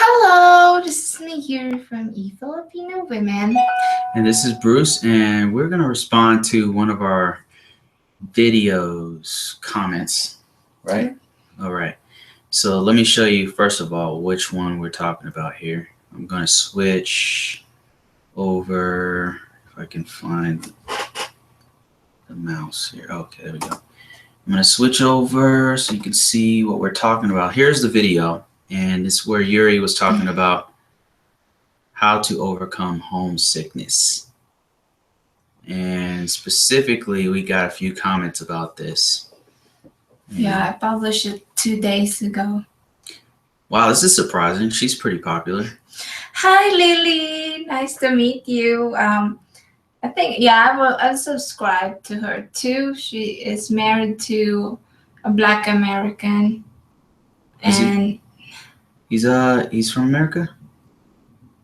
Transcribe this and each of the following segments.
Hello, this is me here from Filipino Women. And this is Bruce, and we're going to respond to one of our videos comments, right? All right. So let me show you, first of all, which one we're talking about here. I'm going to switch over, if I can find the mouse here. Okay, there we go. I'm going to switch over so you can see what we're talking about. Here's the video, and it's where Yuri was talking about how to overcome homesickness. And specifically, we got a few comments about this. Yeah, I published it 2 days ago. Wow, this is surprising. She's pretty popular. Hi, Lily. Nice to meet you. I think, I'll subscribe to her too. She is married to a Black American. And he's from America?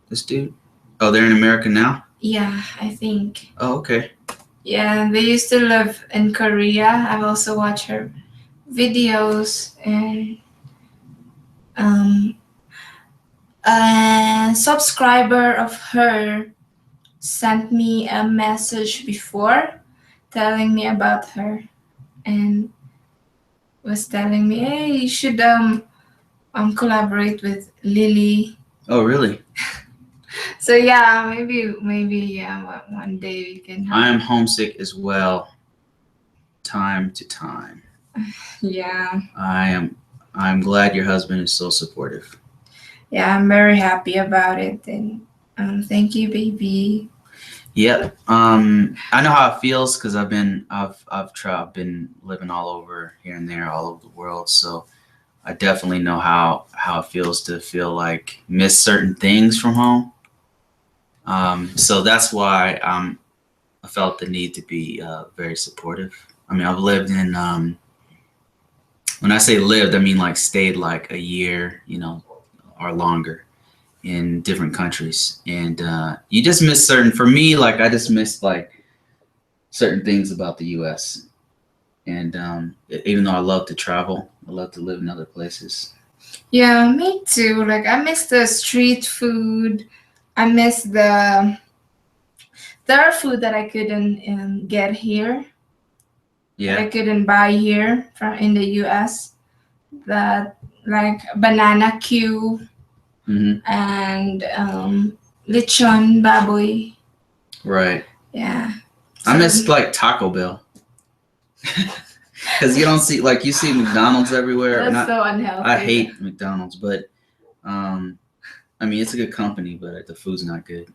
This dude? Oh, they're in America now? Yeah, I think. Oh, okay. Yeah, they used to live in Korea. I've also watched her videos, and a subscriber of her sent me a message before telling me about her and was telling me, hey, you should collaborate with Lily. Oh, really? So yeah, maybe one day we can I am homesick as well, time to time. Yeah. I'm glad your husband is so supportive. Yeah, I'm very happy about it, and thank you, baby. Yep. I know how it feels because I've been living all over here and there, all over the world. So I definitely know how it feels to feel like miss certain things from home. So that's why I felt the need to be very supportive. I mean, I've lived in when I say lived, I mean like stayed like a year, or longer in different countries, and you just miss for me, like I just missed like certain things about the U.S. And even though I love to travel, I love to live in other places. Yeah, me too. Like I miss the street food. I miss there are food that I couldn't get here. Yeah. That I couldn't buy here in the U.S. That like banana Q. Mm-hmm. And lechon baboy. Right. Yeah. I miss like Taco Bell. Because you don't see, like, you see McDonald's everywhere. That's so unhealthy. I hate McDonald's, but I mean, it's a good company, but the food's not good.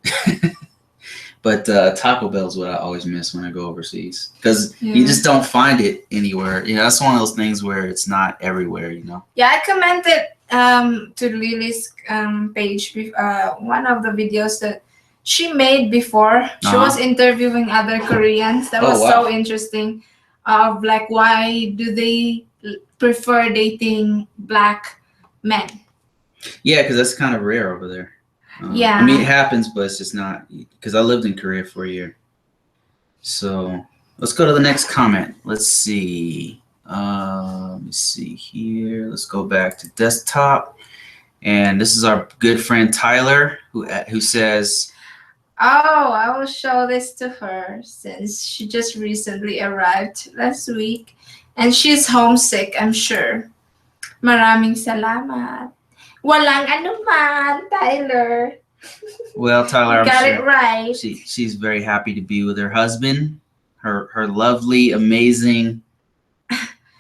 But Taco Bell is what I always miss when I go overseas, because you just don't find it anywhere. That's one of those things where it's not everywhere. Yeah, I commented to Lily's page one of the videos that she made before. She was interviewing other Koreans. That was so interesting. Of like, why do they prefer dating Black men? Yeah, because that's kind of rare over there. Yeah. I mean, it happens, but it's just not, because I lived in Korea for a year. So let's go to the next comment. Let's see. Let me see here. Let's go back to desktop. And this is our good friend Tyler, who says, oh, I will show this to her since she just recently arrived last week. And she's homesick, I'm sure. Maraming salamat. Walang anuman, Tyler. Well, Tyler, I'm got sure it right. She's very happy to be with her husband, her lovely, amazing,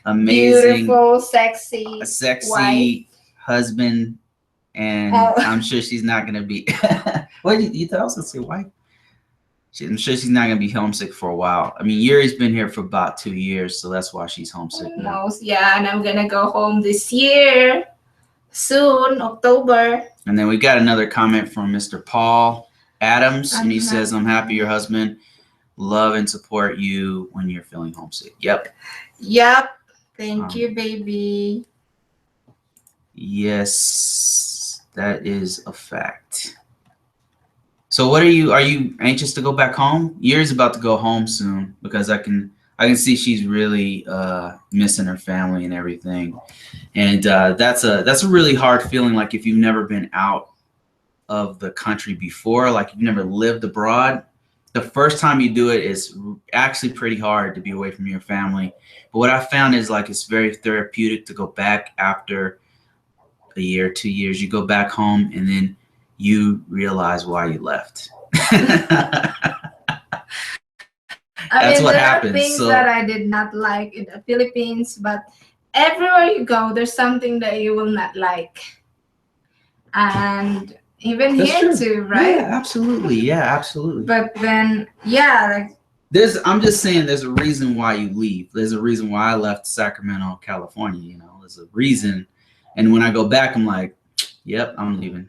beautiful, sexy wife. Husband, and I'm sure she's not gonna be. What you thought I was gonna say? Wife? I'm sure she's not gonna be homesick for a while. I mean, Yuri's been here for about 2 years, so that's why she's homesick now. Yeah, and I'm gonna go home this year. Soon, October. And then we got another comment from Mr. Paul Adams, and he says, I'm happy your husband love and support you when you're feeling homesick. Yep. Thank you, baby. Yes, that is a fact. So what are you anxious to go back home? Yuri's about to go home soon, because I I can see she's really missing her family and everything, and that's a really hard feeling. Like if you've never been out of the country before, like you've never lived abroad, the first time you do it is actually pretty hard to be away from your family. But what I found is like it's very therapeutic to go back after a year, 2 years. You go back home and then you realize why you left. That's what there happens. are things that I did not like in the Philippines, but everywhere you go, there's something that you will not like. And even That's here true. too, right? Yeah, absolutely. Yeah, absolutely. But then, yeah, like I'm just saying there's a reason why you leave. There's a reason why I left Sacramento, California, you know. There's a reason. And when I go back, I'm like, yep, I'm leaving.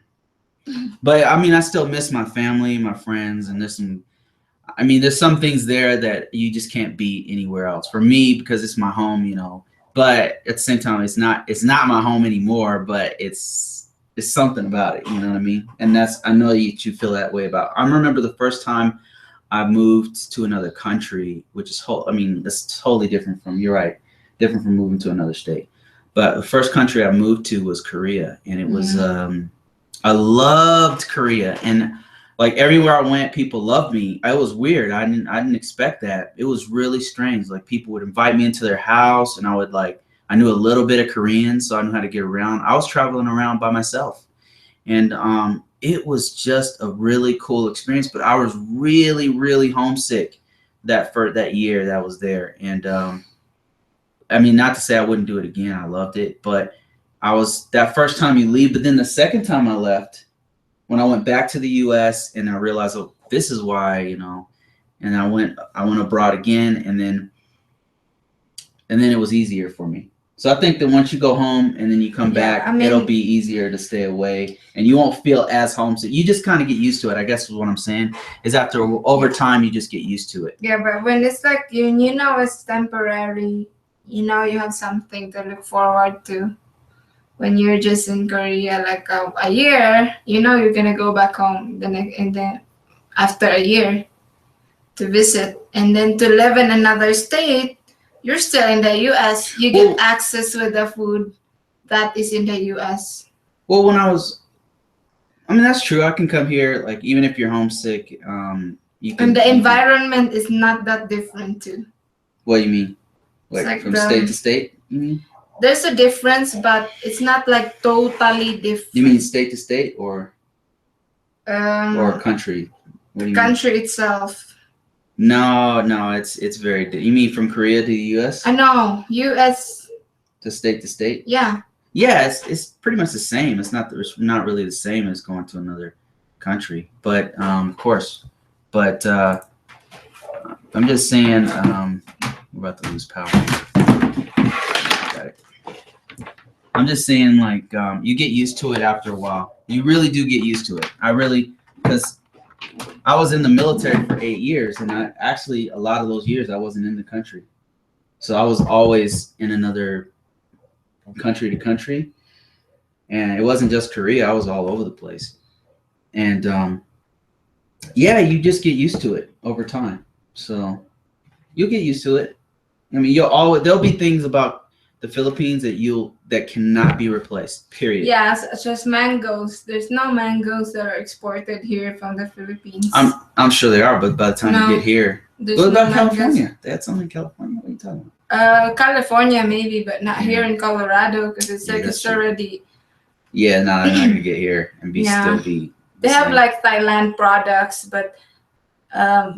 But I mean, I still miss my family, my friends, and there's some things there that you just can't be anywhere else. For me, because it's my home, you know. But at the same time, it's not my home anymore, but it's something about it, you know what I mean? And I know you feel that way about. I remember the first time I moved to another country, which is that's totally different from, you're right, different from moving to another state. But the first country I moved to was Korea, and it was I loved Korea, and like everywhere I went, people loved me. It was weird. I didn't expect that. It was really strange. Like people would invite me into their house, and I knew a little bit of Korean, so I knew how to get around. I was traveling around by myself, and it was just a really cool experience. But I was really, really homesick that year that I was there. And I mean, not to say I wouldn't do it again. I loved it, but that first time you leave. But then the second time I left, when I went back to the U.S. and I realized, oh, this is why, you know, and I went abroad again, and then it was easier for me. So I think that once you go home and then you come back, it'll be easier to stay away, and you won't feel as homesick. You just kind of get used to it, I guess is what I'm saying, is over time, you just get used to it. Yeah, but when it's like, you know, it's temporary, you know, you have something to look forward to. When you're just in Korea, like a year, you know, you're going to go back home and then after a year to visit, and then to live in another state, you're still in the U.S. You get access with the food that is in the U.S. Well, that's true. I can come here, like, even if you're homesick, you can. And the environment is not that different too. What do you mean? Like from state to state, you mean? There's a difference, but it's not like totally different. You mean state to state or country? What do you country mean? Itself. No, it's very different. You mean from Korea to the U.S.? I know, U.S. To state? Yeah. Yeah, it's pretty much the same. It's not really the same as going to another country, but of course. But I'm just saying, we're about to lose power. Got it. I'm just saying, like, you get used to it after a while. You really do get used to it. Because I was in the military for 8 years, and a lot of those years I wasn't in the country. So I was always in another country to country. And it wasn't just Korea. I was all over the place. And yeah, you just get used to it over time. So you'll get used to it. I mean, there'll be things about the Philippines that cannot be replaced. Period. Yeah, such as mangoes. There's no mangoes that are exported here from the Philippines. I'm sure they are, but by the time you get here, what about California? That's only California. What are you talking about? California maybe, but not here in Colorado, because it's like it's already. Yeah, no, they're not gonna get here and still be. They have like Thailand products, but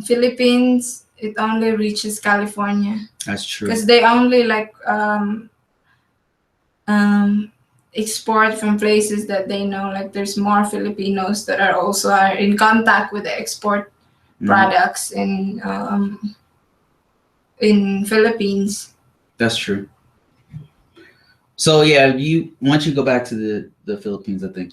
Philippines, it only reaches California. That's true. Because they only like export from places that they know, like there's more Filipinos that are also in contact with the export products in Philippines. That's true. So yeah, once you go back to the Philippines, I think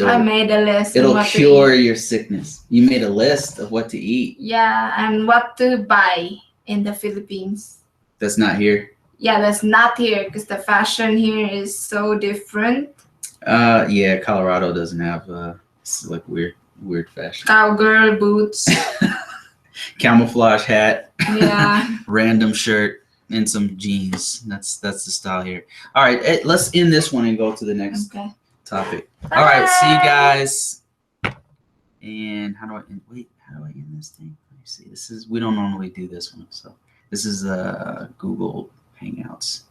I made a list. It'll cure your sickness. You made a list of what to eat. Yeah, and what to buy in the Philippines. That's not here. Yeah, that's not here because the fashion here is so different. Yeah, Colorado doesn't have it's like weird fashion. Cowgirl boots. Camouflage hat. Yeah. Random shirt and some jeans. That's the style here. All right, let's end this one and go to the next topic. Bye. All right, see you guys. And how do I end? Wait, how do I end this thing? Let me see. We don't normally do this one, so this is Google Hangouts.